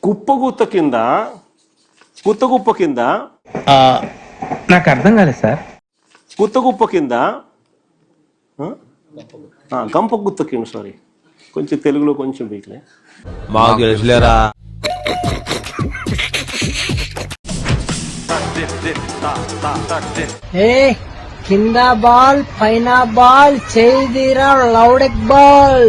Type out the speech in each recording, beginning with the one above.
కుప్పగుత్త కింద గుత్త కింద నాకు అర్థం కాలేదు సార్. గుత్త కింద గంప గుత్త కింద, సారీ కొంచెం తెలుగులో కొంచెం వీక్లే. మాకు తెలుసులేరా. కింద బాల్ పైన బాల్ చేదిరా లౌడెక్ బాల్.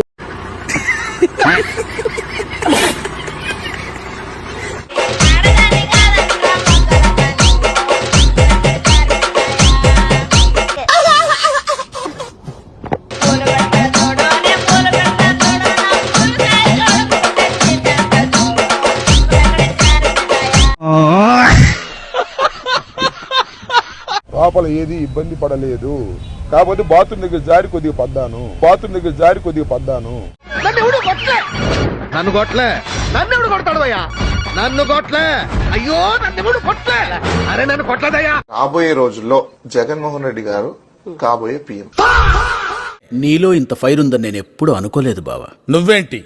లోపల ఏది ఇబ్బంది పడలేదు, కాకపోతే బాత్రూమ్ దగ్గర జారి కొద్దిగా పడ్డాను. నన్ను కొట్లే, నన్ను కొడతాడు, నన్ను కొట్లే, అయ్యో నన్ను కొట్లే, అరే నన్ను కొట్టదయ్యా. రాబోయే రోజుల్లో జగన్మోహన్ రెడ్డి గారు కాబోయే పీఎం. నీలో ఇంత ఫైర్ ఉందని నేను ఎప్పుడు అనుకోలేదు బావా. నువ్వేంటి?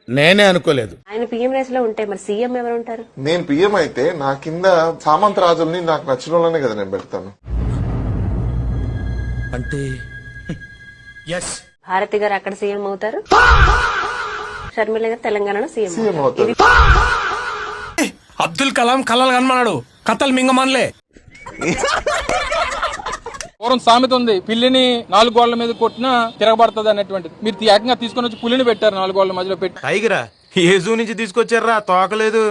నేనే అనుకోలేదు. ఆయన పీఎం రేస్ లో ఉంటే మరి సీఎం ఎవరు ఉంటారు? నేను పీఎం అయితే నా కింద సామంత రాజుల్ని నాకు నచ్చిన వాళ్ళనే కదా నేను పెడతాను. అంటే భారతి గారు అక్కడ సీఎం అవుతారు, షర్మిల గారు తెలంగాణలో సీఎం అవుతారు. అబ్దుల్ కలాం కలలు కనమన్నాడు, కథలు మింగమనలే. పూర్వం సామెత ఉంది, పిల్లిని 4 గోళ్ల మీద కొట్టినా తిరగబడుతుంది అనేటువంటిది. మీరు ఏకంగా తీసుకొని వచ్చి పులిని పెట్టారు 4 గోళ్ల మధ్యలో పెట్టి. టైగరా ఏ జూ నుంచి తీసుకొచ్చారా? తోకలేదు.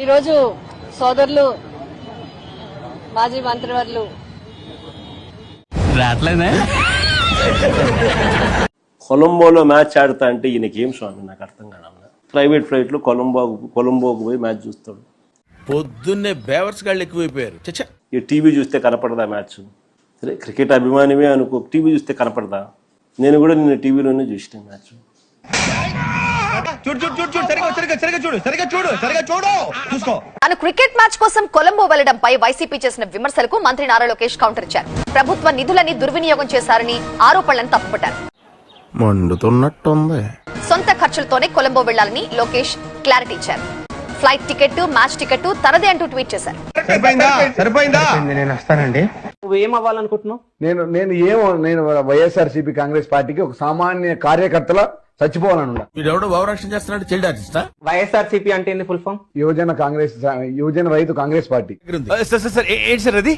ఈరోజు సోదరులు మాజీ మంత్రివర్లు కొలంబోలో మ్యాచ్ ఆడుతా అంటే ఈయనకేం స్వామి నాకు అర్థం కాదు. ప్రైవేట్ ఫ్లైట్ లో కొలంబోకు పోయి మ్యాచ్ చూస్తాడు. పొద్దున్నే బేవర్స్ గాళ్ళు ఎక్కువైపోయారు. ఈ టీవీ చూస్తే కనపడదా మ్యాచ్? సరే క్రికెట్ అభిమానివే అనుకో, టీవీ చూస్తే కనపడదా? నేను కూడా నిన్న టీవీలోనే చూసిన మ్యాచ్. తాను క్రికెట్ మ్యాచ్ కోసం కొలంబో వెళ్లడంపై వైసీపీ చేసిన విమర్శలకు మంత్రి నారా లోకేష్ కౌంటర్ ఇచ్చారు. ప్రభుత్వ నిధులని దుర్వినియోగం చేశారని ఆరోపణలను తప్పుపట్టారు. మండుతున్నట్టుంది. సొంత ఖర్చులతోనే కొలంబో వెళ్లాలని లోకేష్ క్లారిటీ ఇచ్చారు. ఫ్లైట్ టికెట్, మ్యాచ్ టికెట్ తనదే అంటూ ట్వీట్ చేశారు. నేను వస్తానండి. నువ్వేం అవ్వాలనుకుంటున్నావు? నేను వైఎస్ఆర్సీపీ కాంగ్రెస్ పార్టీకి ఒక సామాన్య కార్యకర్తలా చచ్చిపోవాలను. వీడెవడో భావరక్షణ చేస్తున్నాడు, చైల్డ్ ఆర్టిస్టా? వైఎస్ఆర్సీపీ అంటే ఏంది ఫుల్ ఫామ్? యువజన రైతు కాంగ్రెస్ పార్టీ. ఏంటి సార్ అది?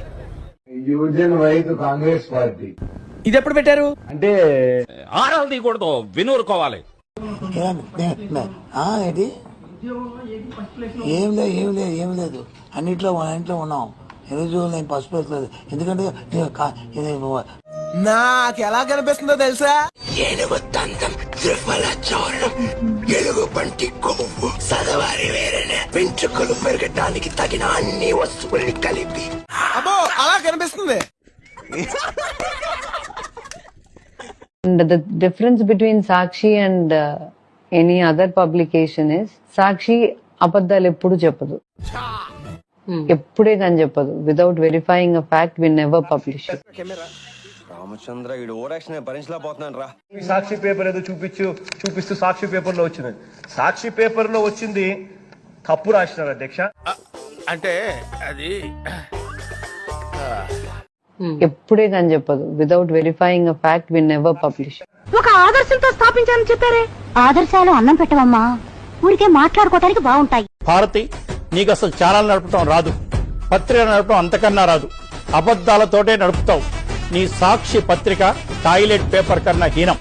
యువజన రైతు కాంగ్రెస్ పార్టీ. ఇది ఎప్పుడు పెట్టారు? అంటే ఆరాలు తీయకూడదు, వినూరుకోవాలి. ఏం లేదు అన్నిట్లో ఉన్నాం. ఈరోజు నేను పసుపు వేసలేదు, ఎందుకంటే నాకు ఎలా కనిపిస్తుందో తెలుసా? ఏనుగు తంతం, త్రిఫల చౌరం, ఎలుగు పంటి కొవ్వు, సదవారి వేరేనే, వెంట్రుకలు పెరగటానికి తగిన అన్ని వస్తువుల్ని కలిపి. అబ్బో అలా కనిపిస్తుంది. The difference between Sakshi and any other publication is Sakshi అబద్ధాలు ఎప్పుడు చెప్పదు, ఎప్పుడే కానీ చెప్పదు. Without verifying a fact we never publish. Ramachandra వీడు ఓరాక్షన్ భరించలేకపోతున్నాను రా. సాక్షి పేపర్ ఏదో చూపిస్తూ సాక్షి పేపర్ లో వచ్చింది. సాక్షి పేపర్ లో వచ్చింది తప్పు రాసినారు అధ్యక్ష. అంటే అది ఎప్పుడే కానీ చెప్పదు. Without verifying a fact we never publish. ఒక ఆదర్శంతో స్థాపించాలని చెప్పారే. ఆదర్శాలు అన్నం పెట్టవమ్మా, ఊరికే మాట్లాడుకోవడానికి బాగుంటాయి. భారతి, నీకు అసలు ఛానల్ నడపటం రాదు, పత్రిక నడపటం అంతకన్నా రాదు, అబద్ధాలతోటే నడుపుతావు. నీ సాక్షి పత్రిక టాయిలెట్ పేపర్ కన్నా హీనం.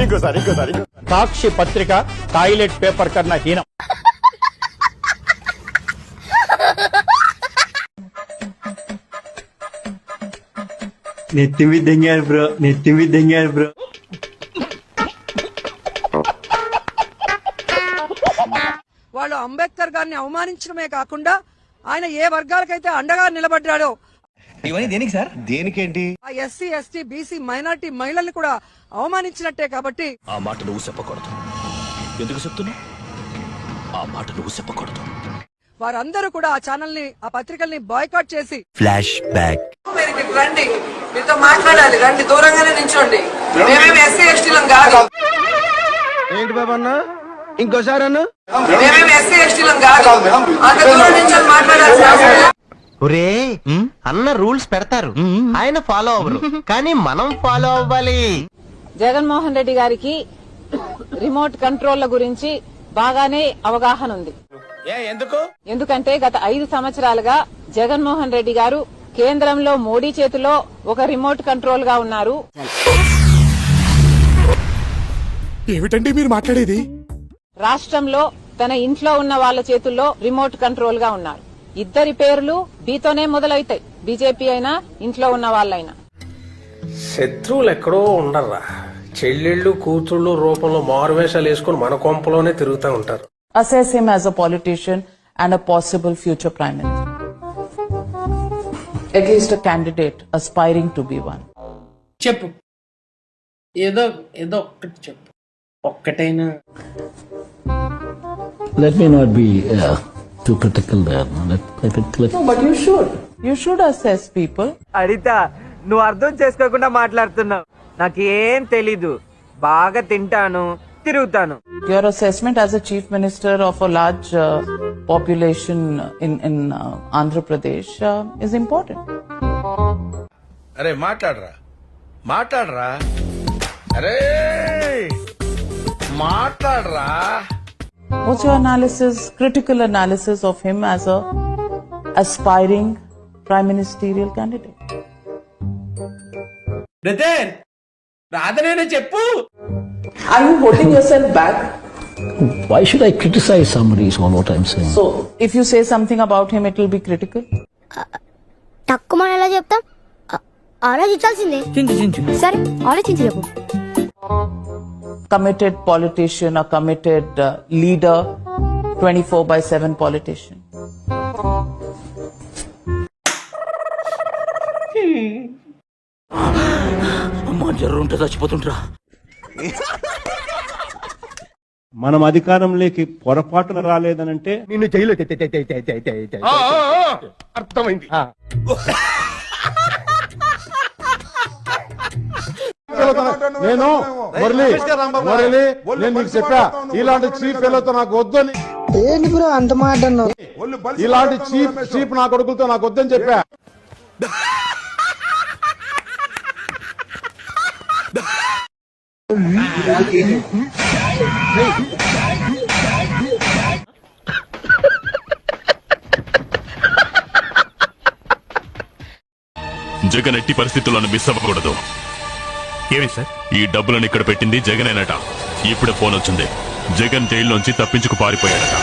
ఇంకోసారి సాక్షి పత్రిక టాయిలెట్ పేపర్ కన్నా హీనం. నెత్తిమి దెంగారు బ్రో. వాళ్ళు అంబేద్కర్ గారిని అవమానించడమే కాకుండా ఆయన ఏ వర్గాలకైతే అండగా నిలబడ్డాడో, ఇవన్నీ దేనికి సార్? దేనికేంటి? ఆ ఎస్సీ, ఎస్టీ, బీసీ, మైనారిటీ మహిళల్ని కూడా అవమానించినట్టే. కాబట్టి ఆ మాట నువ్వు చెప్పకూడదు. ఎందుకు చెప్తున్నా? ఆ మాట నువ్వు చెప్పకూడదు. వారందరూ కూడా ఆ ఛానల్ ని, ఆ పత్రికల్ని బాయ్కాట్ చేసి ఫ్లాష్ బ్యాక్. మీరు రండి, మీతో మాట్లాడాలి, రండి, దూరంగానే నించోండి. మేమేమి ఎస్సీ ఎస్టీలం కాదు. ఏంటి బాబు అన్న ఇంకోసారి అన్న ఒరే అన్న రూల్స్ పెడతారు ఆయన ఫాలో అవ్వరు కానీ మనం ఫాలో అవ్వాలి. జగన్మోహన్ రెడ్డి గారికి రిమోట్ కంట్రోల్ల గురించి బాగానే అవగాహన ఉంది. ఎందుకు? ఎందుకంటే గత 5 సంవత్సరాలుగా జగన్మోహన్ రెడ్డి గారు కేంద్రంలో మోడీ చేతిలో ఒక రిమోట్ కంట్రోల్ గా ఉన్నారు. ఏమిటండి మీరు మాట్లాడేది? రాష్ట్రంలో తన ఇంట్లో ఉన్న వాళ్ళ చేతుల్లో రిమోట్ కంట్రోల్ గా ఉన్నారు. ఇద్దరి పేర్లు బీతోనే మొదలవుతాయి, బీజేపీ అయినా ఇంట్లో ఉన్న వాళ్ళైనా. శత్రువులు ఎక్కడో ఉండర్రా, చెల్లెళ్ళు కూతుళ్ళు రూపంలో మారువేషాలు వేసుకుని మన కొంపలోనే తిరుగుతూ ఉంటారు. Assess him as a politician and a possible future prime minister. At least a candidate aspiring to be one. చెప్పు, ఏదో ఒక్కటి చెప్పు, ఒక్కటైనా. Let me not be too critical there. No, but you should. You should assess people. అడిత, నువ్వు అర్థం చేసుకోకుండా మాట్లాడుతున్నావు. నాకేం తెలీదు, బాగా తింటాను, తిరుగుతాను. Your assessment as a chief minister of a large population in Andhra Pradesh is important. అరే మాట్లాడరా అరే మాట్లాడరా. What's your analysis, critical analysis of him as a aspiring prime ministerial candidate? రాధనేనే చెప్పు. Are you holding yourself back? Why should I criticize somebody is all what I'm saying. So, if you say something about him, it will be critical? తక్కువ మనం ఎలా చెప్తాం, ఆలోచించాల్సిందే. సరే ఆలోచించి చెప్పు. Committed politician, a committed leader, 24/7 politician. అమ్మా జర్రుంటే చచ్చిపోతుంటరా. మనం అధికారంలోకి పొరపాటున రాలేదనంటే నిన్ను జైలు అర్థమైంది. నేను మురళి నేను నీకు చెప్పా, ఇలాంటి చీప్ ఫెలోతో నాకు వద్దని. అంత మాట ఇలాంటి చీప్ నా కొడుకులతో నాకు వద్దని చెప్పా. జగన్ ఎట్టి పరిస్థితులను మిస్ అవ్వకూడదు. ఏమి సార్, ఈ డబ్బులను ఇక్కడ పెట్టింది జగనేనట. ఇప్పుడే ఫోన్ వచ్చింది, జగన్ జైల్లోంచి తప్పించుకు పారిపోయాడట.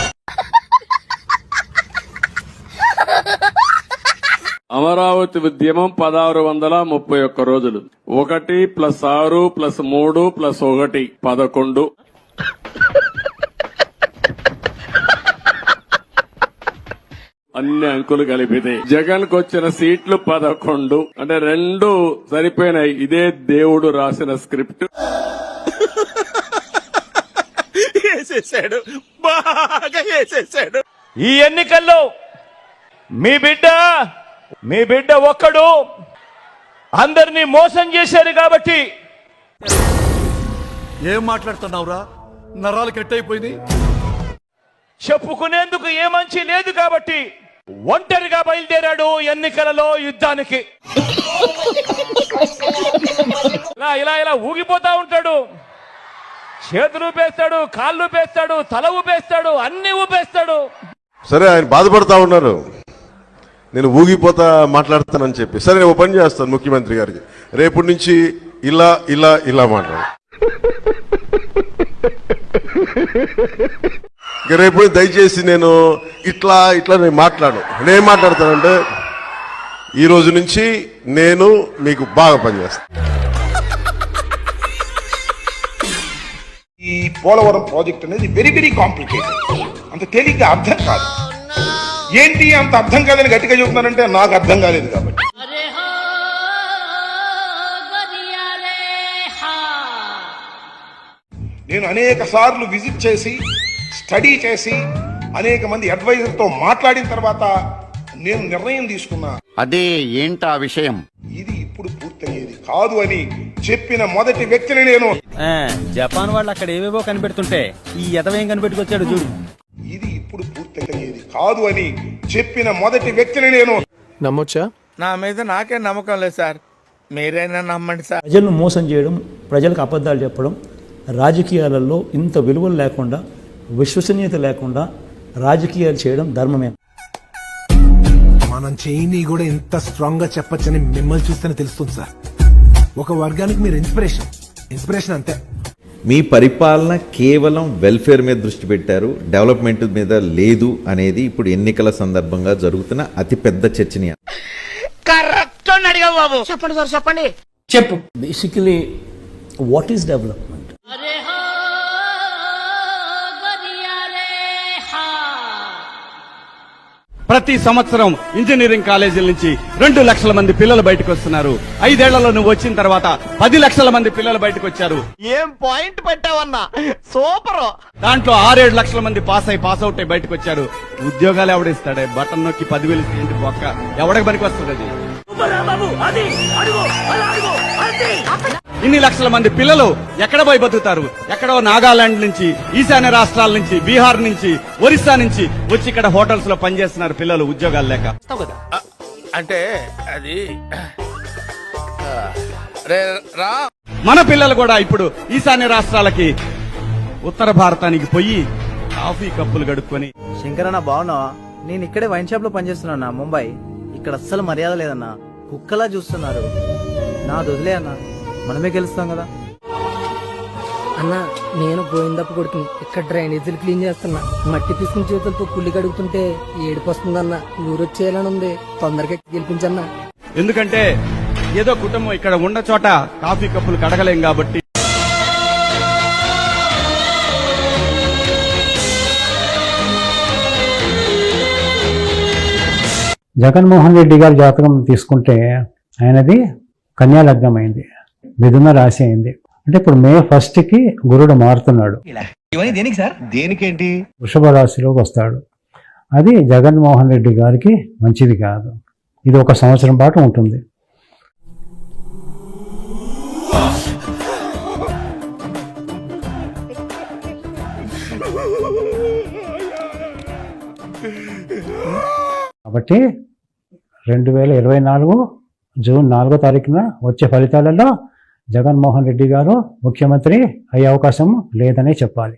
అమరావతి ఉద్యమం 1631 రోజులు. 1 + 6 + 3 + 1 11. అన్ని అంకులు కలిపితే జగన్ కు వచ్చిన సీట్లు 11. అంటే 2 సరిపోయినాయి. ఇదే దేవుడు రాసిన స్క్రిప్ట్. బాగా వేసేసాడు. ఈ ఎన్నికల్లో మీ బిడ్డ ఒక్కడు అందరినీ మోసం చేశారు కాబట్టి. ఏం మాట్లాడుతున్నావురా, నరాలు కట్ అయిపోయింది. చెప్పుకునేందుకు ఏ మంచి లేదు కాబట్టి ఒంటరిగా బయలుదేరాడు ఎన్నికలలో యుద్ధానికి. ఇలా ఊగిపోతా ఉంటాడు. చేతులు ఊపేస్తాడు, కాళ్ళు ఊపేస్తాడు, తల ఊపేస్తాడు, అన్ని ఊపేస్తాడు. సరే, ఆయన బాధపడతా ఉన్నారు, నేను ఊగిపోతా మాట్లాడతానని చెప్పి. సరే, నేను పని చేస్తాను ముఖ్యమంత్రి గారికి, రేపటి నుంచి ఇలా ఇలా ఇలా మాట్లాడు. రేపు దయచేసి నేను ఇట్లా నేను నేనేం మాట్లాడతానంటే, ఈ రోజు నుంచి నేను మీకు బాగా పనిచేస్తాను. ఈ పోలవరం ప్రాజెక్ట్ అనేది వెరీ వెరీ కాంప్లికేటెడ్, అంత తేలిగ్గా అర్థం కాదు. ఏంటి అంత అర్థం కాదని గట్టిగా చెబుతున్నానంటే నాకు అర్థం కాలేదు కాబట్టి. నేను అనేక సార్లు విజిట్ చేసి స్టడీ చేసి అనేక మంది అడ్వైజర్తో మాట్లాడిన తర్వాత నేను నిర్ణయం తీసుకున్నా. అదే ఏంటా విషయం? ఇది ఇప్పుడు పూర్తయ్యేది కాదు అని చెప్పిన మొదటి వ్యక్తిని నేను. జపాన్ వాళ్ళు అక్కడ ఏవేవో కనిపెడుతుంటే ఈ ఎదవేం కనిపెట్టుకొచ్చాడు చూడు. ఇది ఇప్పుడు పూర్తయ్యేది కాదు అని చెప్పిన మొదటి వ్యక్తిని నేను. నమ్మొచ్చా? నా మీద నాకే నమ్మకం లేదు సార్, మీరైనా నమ్మండి సార్. ప్రజలను మోసం చేయడం, ప్రజలకు అబద్ధాలు చెప్పడం, రాజకీయాలలో ఇంత విలువలు లేకుండా, విశ్వసనీయత లేకుండా రాజకీయాలు చేయడం ధర్మమే. మనం చేయని కూడా ఎంత స్ట్రాంగ్ గా చెప్పొచ్చని మిమ్మల్ని చూస్తేనే తెలుస్తుంది సార్. ఒక వర్గానికి మీరు ఇన్స్పిరేషన్ అంతే. మీ పరిపాలన కేవలం వెల్ఫేర్ మీద దృష్టి పెట్టారు, డెవలప్మెంట్ మీద లేదు అనేది ఇప్పుడు ఎన్నికల సందర్భంగా జరుగుతున్న అతిపెద్ద చర్చనీయ. కరెక్ట్ అడిగా బాబు. చెప్పండి సార్, చెప్పండి. చెప్పు. Basically what is development? ప్రతి సంవత్సరం ఇంజనీరింగ్ కాలేజీల నుంచి 2 లక్షల మంది పిల్లలు బయటకు వస్తున్నారు. 5 ఏళ్లలో నువ్వు వచ్చిన తర్వాత 10 లక్షల మంది పిల్లలు బయటకు వచ్చారు. ఏం పాయింట్ పెట్టావన్నా, సూపర్. దాంట్లో 6-7 లక్షల మంది పాస్ అవుట్ అయి బయటకు వచ్చారు. ఉద్యోగాలు ఎవడిస్తాడే? బటన్ నొక్కి 10,000 ఇస్తే ఏంటి బొక్క? ఎవడికి పనికి వస్తుంది అది? ఇన్ని లక్షల మంది పిల్లలు ఎక్కడ పోయి బతుకుతారు? ఎక్కడో నాగాలాండ్ నుంచి, ఈశాన్య రాష్ట్రాల నుంచి, బీహార్ నుంచి, ఒరిస్సా నుంచి వచ్చి ఇక్కడ హోటల్స్ లో పనిచేస్తున్నారు పిల్లలు ఉద్యోగాలు లేక. అంటే అది రా. మన పిల్లలు కూడా ఇప్పుడు ఈశాన్య రాష్ట్రాలకి, ఉత్తర భారతానికి పోయి కాఫీ కప్పులు గడుక్కొని. శంకరన్న బాగున్నావా? నేను ఇక్కడే వైన్ షాప్ లో పనిచేస్తున్నా ముంబై. ఇక్కడ అస్సలు మర్యాద లేదన్నా, కుక్కలా చూస్తున్నారు. నా వదిలే అన్నా, మనమే గెలుస్తాం కదా అన్న. నేను గోవిందప్ప కొడుకుని, ఇక్కడ డ్రైనేజీలు క్లీన్ చేస్తున్నా. మట్టి తీసుకుని చేతులతో కుళ్ళి కడుగుతుంటే ఏడుపు వస్తుందన్న. ఊరొచ్చేయాలని ఉంది, తొందరగా గెలిపించన్నా. ఎందుకంటే ఏదో కుటుంబం ఇక్కడ ఉన్న చోట కాఫీ కప్పులు కడగలేం కాబట్టి. జగన్మోహన్ రెడ్డి గారి జాతకం తీసుకుంటే ఆయనది కన్యా లగ్నం అయింది, మిథున రాశి అయింది. అంటే ఇప్పుడు మే 1కి గురుడు మారుతున్నాడు. దేనికి సార్? దేనికేంటి? వృషభ రాశిలోకి వస్తాడు. అది జగన్మోహన్ రెడ్డి గారికి మంచిది కాదు. ఇది 1 సంవత్సరం పాటు ఉంటుంది. కాబట్టి 2024 జూన్ 4వ తారీఖున వచ్చే ఫలితాలలో జగన్మోహన్ రెడ్డి గారు ముఖ్యమంత్రి అయ్యే అవకాశం లేదనే చెప్పాలి.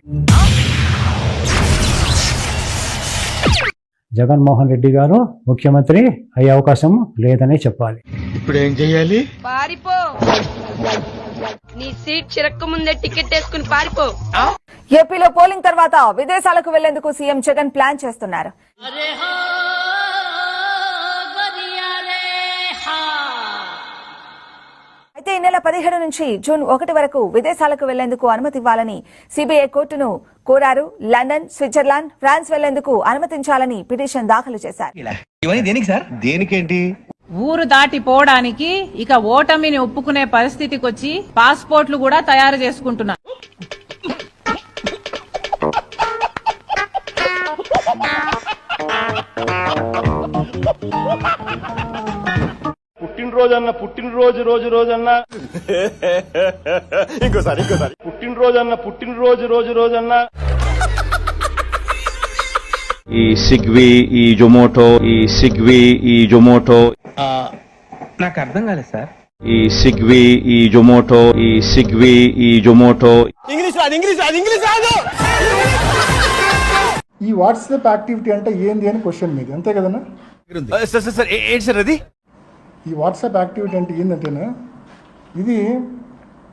జగన్మోహన్ రెడ్డి గారు ముఖ్యమంత్రి అయ్యే అవకాశం లేదనే చెప్పాలి. ఇప్పుడు ఏం చెయ్యాలి? పారిపో. నీ సీట్ చిరక్క ముందే టికెట్ వేసుకుని పారిపో. ఏపీలో పోలింగ్ తర్వాత విదేశాలకు వెళ్లేందుకు సీఎం జగన్ ప్లాన్ చేస్తున్నారు. అయితే ఈ నెల 17 నుంచి జూన్ 1 వరకు విదేశాలకు వెళ్లేందుకు అనుమతి ఇవ్వాలని సిబిఐ కోర్టును కోరారు. లండన్, స్విట్జర్లాండ్, ఫ్రాన్స్ వెళ్లేందుకు అనుమతించాలని పిటిషన్ దాఖలు చేశారు. దేనికి సార్? దేనికేంటి? ఊరు దాటిపోవడానికి, ఇక ఓటమిని ఒప్పుకునే పరిస్థితికి వచ్చి పాస్పోర్ట్లు కూడా తయారు చేసుకుంటున్నారు. పుట్టినరోజు రోజన్నా ఇంకోసారి పుట్టినరోజన్నా ఈ సిగ్వి, ఈ జొమాటో, నాకు అర్థం కాలేదు సార్. ఈ సిగ్వి, ఈ జొమాటో. ఇంగ్లీష్ రాదు. ఈ వాట్సాప్ యాక్టివిటీ అంటే ఏంది అని క్వశ్చన్ మీది, అంతే కదన్నా? సార్ ఏంటి సార్ అది? ఈ వాట్సాప్ యాక్టివిటీ అంటే ఏంటంటేనా, ఇది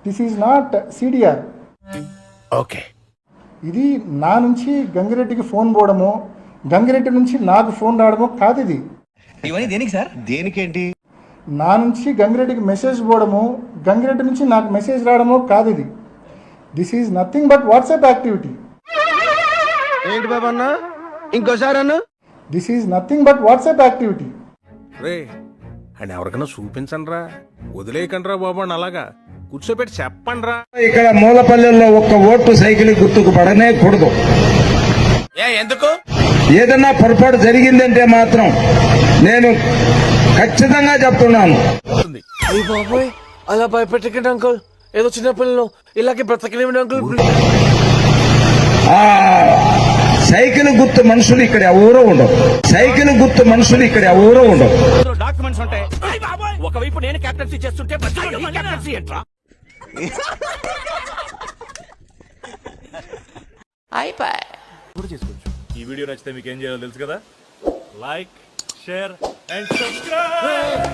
this is not CDR. Okay. ఇది నా నుంచి గంగిరెడ్డికి ఫోన్ పోవడము, గంగిరెడ్డి నుంచి నాకు ఫోన్ రావడము కాదు. ఇది ఇవన్నీ దేనికి సార్? దేనికేంటి? నా నుంచి గంగిరెడ్డికి మెసేజ్ పోవడము, గంగిరెడ్డి నుంచి నాకు మెసేజ్ రావడము కాదు. ఇది this is nothing but WhatsApp activity. ఏంటి బాబా అన్న? ఇంకోసారి అన్న. This is nothing but WhatsApp activity. రే అని ఎవరికైనా చూపించండి రా, వదిలేయకండి రా బాబు అని అలాగా కూర్చోబెట్టి చెప్పండి రా. ఇక్కడ మూలపల్లెల్లో ఒక్క ఓటు సైకిల్ గుర్తుకు పడనే కూడదు. ఎందుకు? ఏదన్నా పొరపాటు జరిగిందంటే మాత్రం నేను ఖచ్చితంగా చెప్తున్నాను. అలా భయపెట్టకండి అంకుల్. ఏదో చిన్నపిల్లలు ఇలాగే బ్రతకలేమని అంకుల్. ఆ సైకిల్ గుర్తు మనుషులు ఇక్కడ ఎవరో ఉండవు. సైకిల్ గుర్తు మనుషులు ఇక్కడ ఎవరో ఉండవు. డాక్యుమెంట్స్ ఉంటాయి. ఒకవైపు నేను కెప్టెన్సీ చేస్తుంటే కెప్టెన్సీ ఏంట్రా? ఈ వీడియో నచ్చితే మీకు ఏం చేయాలో తెలుసు కదా, లైక్, షేర్ అండ్ సబ్స్క్రైబ్.